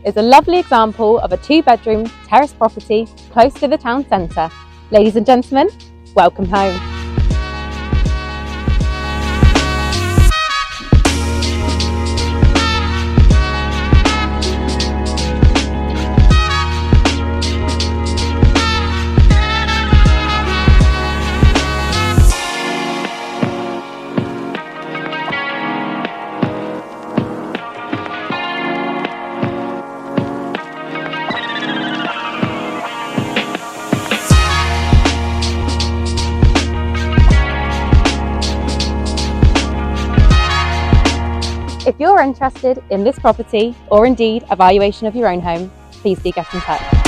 is a lovely example of a 2-bedroom terrace property close to the town centre. Ladies and gentlemen, welcome home. If you're interested in this property or indeed a valuation of your own home, please do get in touch.